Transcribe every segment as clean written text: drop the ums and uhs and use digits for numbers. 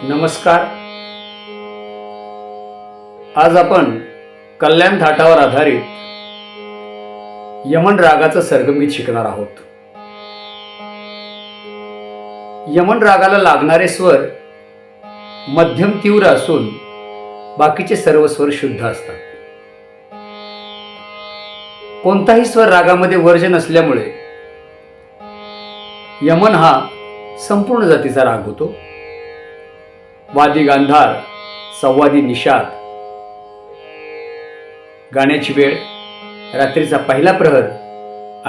नमस्कार. आज आपण कल्याण थाटावर आधारित यमन रागाचं सरगमगीत शिकणार आहोत. यमन रागाला लागणारे स्वर मध्यम तीव्र असून बाकीचे सर्व स्वर शुद्ध असतात. कोणताही स्वर रागामध्ये वर्ज नसल्यामुळे यमन हा संपूर्ण जातीचा राग होतो. वादी गांधार, संवादी निषाद, गाण्याची वेळ रात्रीचा पहिला प्रहर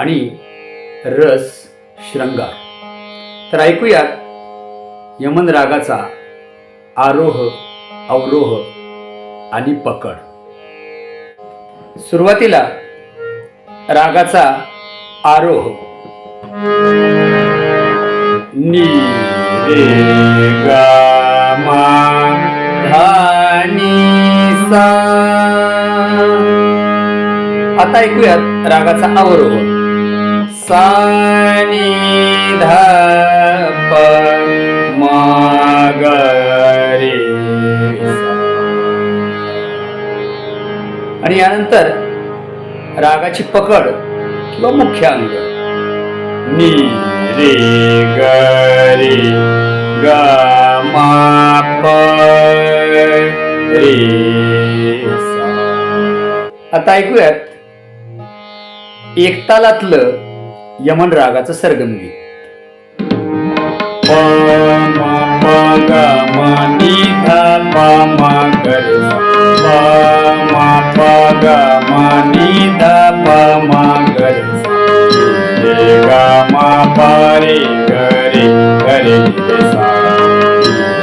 आणि रस शृंगार. तर ऐकूयात यमन रागाचा आरोह, अवरोह आणि पकड. सुरुवातीला रागाचा आरोह. नी रे गा मा धा नी सा. आता ऐकूयात रागाचा अवरोह. सा नी धा प मा ग रे सा. आणि यानंतर रागाची पकड किंवा मुख्य अंग. नी रे ग रे ग मा प रे सा. आता ऐकूयात एकतालातलं यमन रागाचं सरगमगीत. प म प ग म नी धा प म ग रे सा. प म प ग म नी धा प म ग रे सा. रे गा मा पा रे ग रे ग रे रे सा.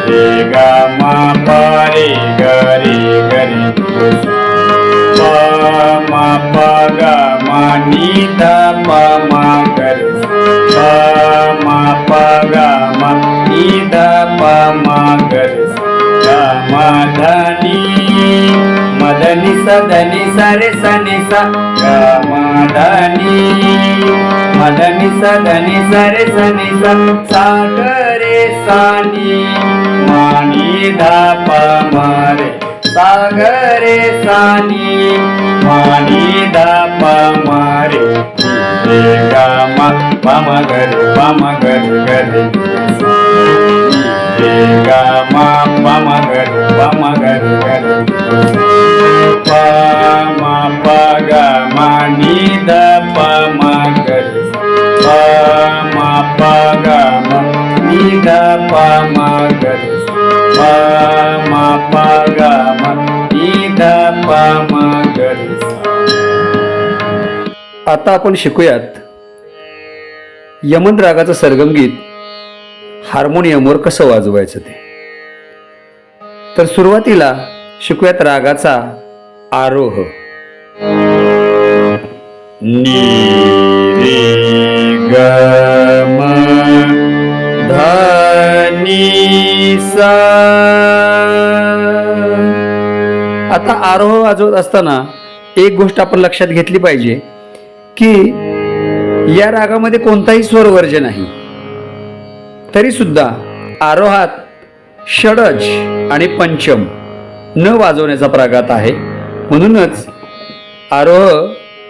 रे गा मा पा रे ग रे ग रे रे सा. प मा पा ग मा नी धा प म ग रे सा. प मा पा ग मा नी धा प म ग रे सा. ग मा धा नी म ध नि सा ध नि सा रे सा नि सा. ग मा धा नी म ध नि सा ध नि सा रे सा नि सा. सा ग रे सा नी मा नी धा प म रे. सा ग रे सा नी मा नी धा प म रे. रे गा मा प म ग रे प म ग रे ग रे सा. रे गा मा प म ग रे प म ग रे ग रे सा. प म प ग म नी धा प म ग रे सा. प म प ग म नी धा प म ग रे सा. प म प ग म नी धा प म ग रे सा. आता आपण शिकूयात यमन रागाचं सरगमगीत हार्मोनियमवर कसं वाजवायचं ते. तर सुरुवातीला शिकूयात रागाचा आरोह. नी रे ग म धा नी सा. आता आरोह वाजवत असताना एक गोष्ट आपण लक्षात घेतली पाहिजे की या रागामध्ये कोणताही स्वर वर्ज्य नाही. तरी सुद्धा आरोहात षडज आणि पंचम न वाजवण्याचा प्रघात आहे. म्हणूनच आरोह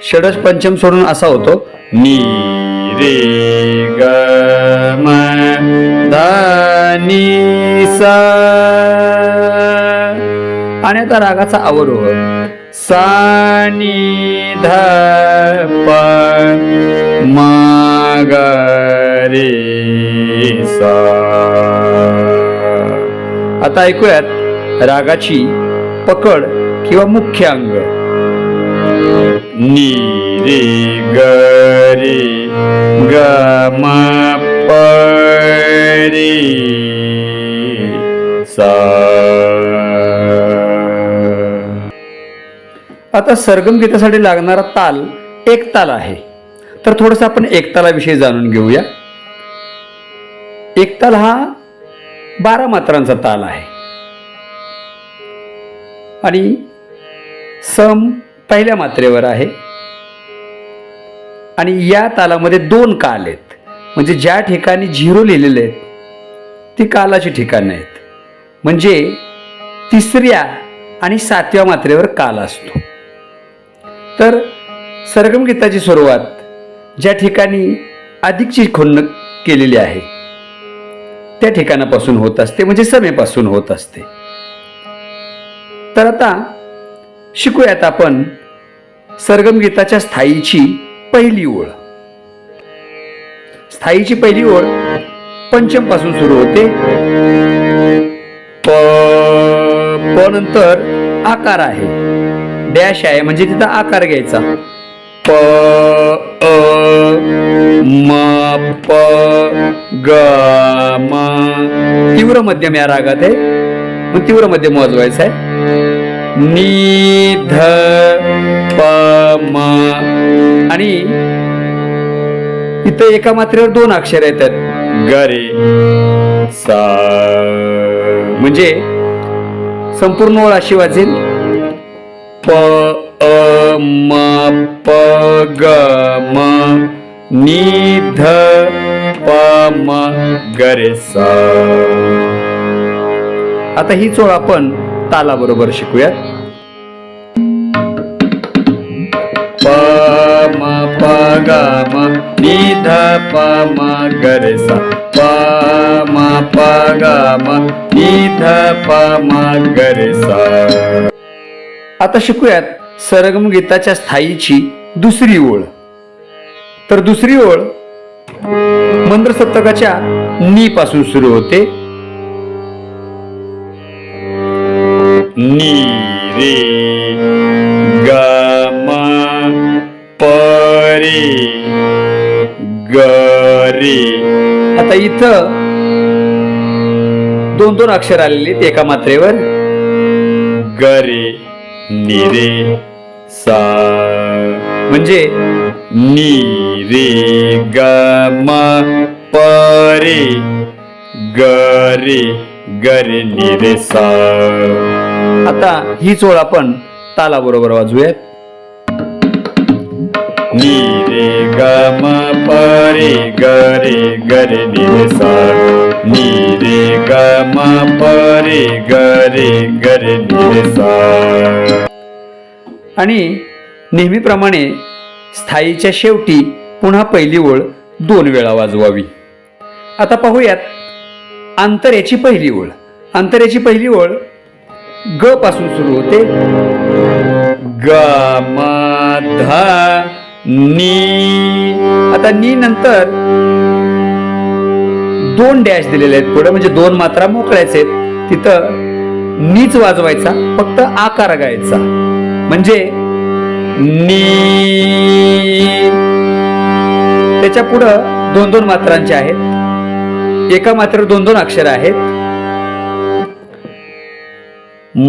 षडज पंचम सोडून असा होतो. नी रे ग म धा नी सा. आणि आता रागाचा अवरोह. सा नी धा प म ग रे सा. आता ऐकूयात रागाची पकड किंवा मुख्य अंग. नी रे ग रे ग म प रे सा. आता सरगमगीतासाठी लागणारा ताल एक ताल आहे. तर थोडंसं आपण एकतालाविषयी जाणून घेऊया. एकताल हा 12 मात्रांचा ताल आहे आणि सम पहिल्या मात्रेवर आहे. आणि या तालामध्ये 2 काल आहेत. म्हणजे ज्या ठिकाणी 0 लिहिलेले आहेत ती कालाची ठिकाणं आहेत म्हणजे तिसऱ्या आणि सातव्या मात्रेवर काल असतो. तर सरगम गीताची सुरुवात ज्या ठिकाणी अधिकची खुन्न केलेली आहे त्या ठिकाणापासून होत असते, म्हणजे समेपासून होत असते. तर आता शिकूयात आपण सरगम गीताच्या स्थायीची पहिली ओळ. स्थायीची पहिली ओळ पंचम पासून सुरू होते. प नंतर आकार आहे, डॅश आहे, म्हणजे तिथं आकार घ्यायचा. प म प ग म. तीव्र मध्यम या रागात आहे, मग तीव्र मध्यम वाजवायचा आहे. नी ध प म. आणि इथं एका मात्रेवर दोन अक्षर येतात, ग रे सा. म्हणजे संपूर्ण ओळ अशी वाजेल. प म प ग म नी ध प म ग रे सा. आता ही ओळ आपण ताला बरोबर शिकूयात. प म प ग म नी ध प म ग रे सा. प म प ग म नी ध प म ग रे सा. आता शिकूयात सरगम गीताच्या स्थायीची दुसरी ओळ. तर दुसरी ओळ मंद्र सप्तकाच्या नी पासून सुरू होते. नी रे ग म प रे ग रे. आता इथं दोन दोन अक्षर आलेले आहेत एका मात्रेवर, ग रे नी रे सा. म्हणजे नी रे ग म प रे ग रे ग रे नी रे सा. आता हीच ओळ आपण ताला बरोबर वाजवूयात. नी रे ग म प रे ग रे ग रे नी रे सा. नी रे ग म प रे ग रे ग रे नी रे सा. आणि नेहमीप्रमाणे स्थायीच्या शेवटी पुन्हा पहिली ओळ दोन वेळा वाजवावी. आता पाहूयात अंतर्याची पहिली ओळ. अंतर्याची पहिली ओळ ग पासून सुरू होते. ग म ध नी. आता नी नंतर दोन डॅश दिलेले आहेत पुढे, म्हणजे दोन मात्रा मोकळ्याच आहेत. तिथं नीच वाजवायचा, फक्त आकार गायचा. म्हणजे नी. त्याच्या पुढं दोन दोन मात्रांचे आहेत, एका मात्रेवर दोन दोन अक्षर आहेत.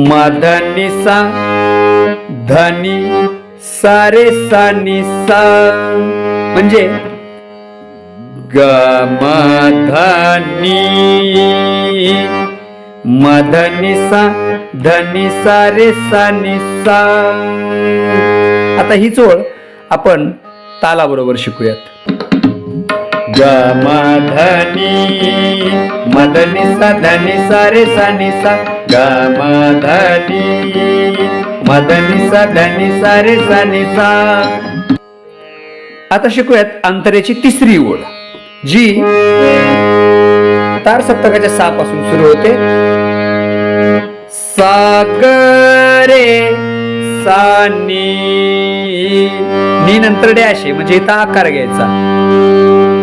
मधनी सा धनी सा रे सा नी सा. म्हणजे ग म ध नी मधनी सा धनी सा रे सा नी सा. आता हीच ओळ आपण ताला बरोबर शिकूयात. ग म ध नी मधनी सा धनी सा रे सा नी सा. ग म ध नी मधनी सा धनी सा रे सा नी सा. आता शिकूयात अंतरेची तिसरी ओळ, जी तार सप्तकाच्या सा पासून सुरू होते. सा ग रे सा नी. नी नंतर डॅश आहे, म्हणजे इथं आकार घ्यायचा,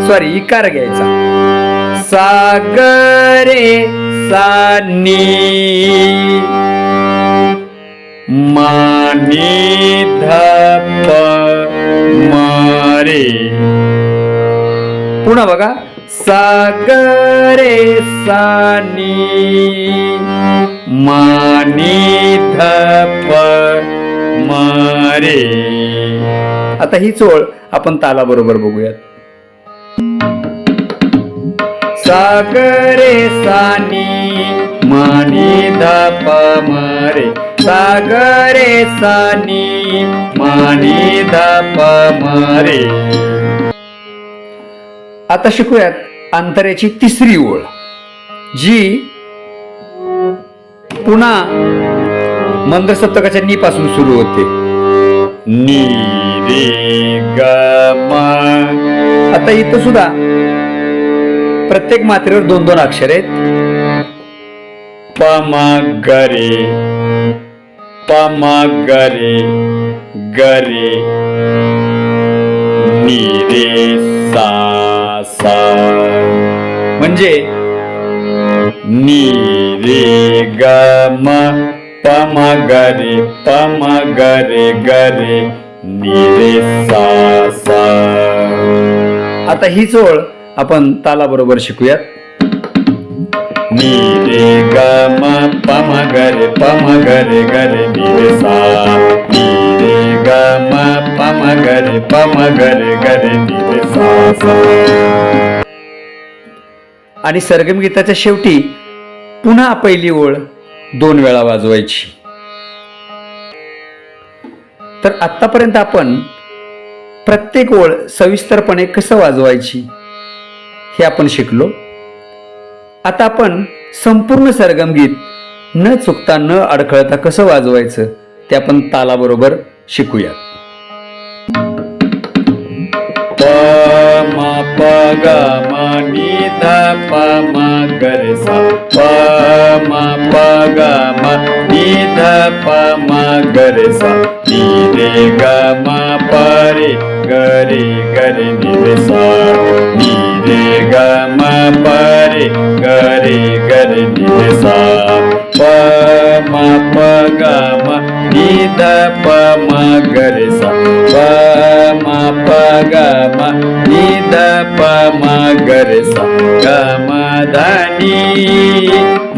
सॉरी इकार घ्यायचा. सा ग रे सा नी मा नी ध प म रे. पुन्हा बघा. सा ग रे सा नी मा नी ध प म रे. आता ही ओळ आपण ताला बरोबर बघूयात. सा ग रे सा नी मा नी ध प म रे. सा ग रे सा नी मा नी ध प म रे. आता शिकूयात अंतरेची तिसरी ओळ, जी पुन्हा मंद्र सप्तकाच्या नी पासून सुरू होते. नी रे ग म. आता इथं सुद्धा प्रत्येक मात्रेवर 2-2 अक्षर आहेत. प म ग रे, प म ग रे, ग रे, नी रे सा सा. म्हणजे नी रे ग म, प म ग रे, प म ग रे, ग रे, नी रे सा सा. आता हीच ओळ आपण ताला बरोबर शिकूयात. नी रे ग म, प म ग रे, प म ग रे, ग रे, नी रे सा. नी रे ग म, प म ग रे, प म ग रे, ग रे, नी रे सा सा. आणि सरगम गीताच्या शेवटी पुन्हा पहिली ओळ 2 वेळा वाजवायची. तर आतापर्यंत आपण प्रत्येक ओळ सविस्तरपणे कसं वाजवायची हे आपण शिकलो. आता आपण संपूर्ण सरगम गीत न चुकता न अडखळता कसं वाजवायचं ते आपण तालाबरोबर शिकूया. प म प ग म नी ध प म ग रे सा. प म प ग म नी ध प म ग रे सा. नी रे ग म प रे ग रे, ग रे, नी रे सा. नी रे ग म प रे ग रे, ग रे, नी रे सा. प म प ग म नी ध प म ग रे सा. प म प ग म नी ध प म ग रे सा. ग म ध नी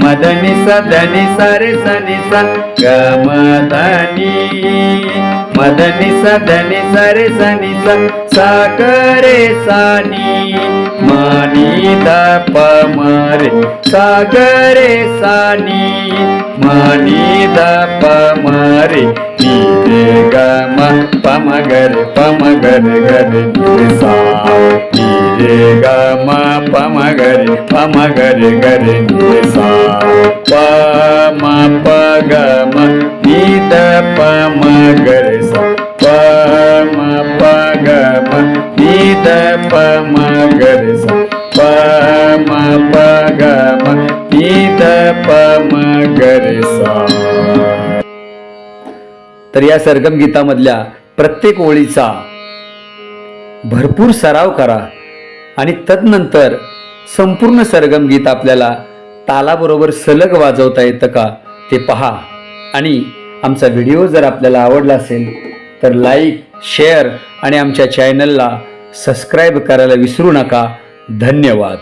म ध नि सा ध नि सा रे सा नि सा. ग म ध नी म ध नि सा ध नि सा रे सा नि सा. सा ग रे सा नी म नी ध प म रे. सा ग रे सा नी म नी ध प म रे. नी रे ग म प म ग रे, प म ग रे, ग रे, नी रे सा. नी रे ग म प म ग रे, प म ग रे, ग रे, नी रे सा. प म प ग म नी ध प म ग रे सा. प म प ग म नी ध प म ग रे सा. प म प ग म नी ध प म ग रे सा. तर या सरगम गीतामधल्या प्रत्येक ओळीचा भरपूर सराव करा आणि तदनंतर संपूर्ण सरगम गीत आपल्याला तालाबरोबर सलग वाजवता येतं का ते पहा. आणि आमचा व्हिडिओ जर आपल्याला आवडला असेल तर लाईक, शेअर आणि आमच्या चॅनलला सबस्क्राईब करायला विसरू नका. धन्यवाद.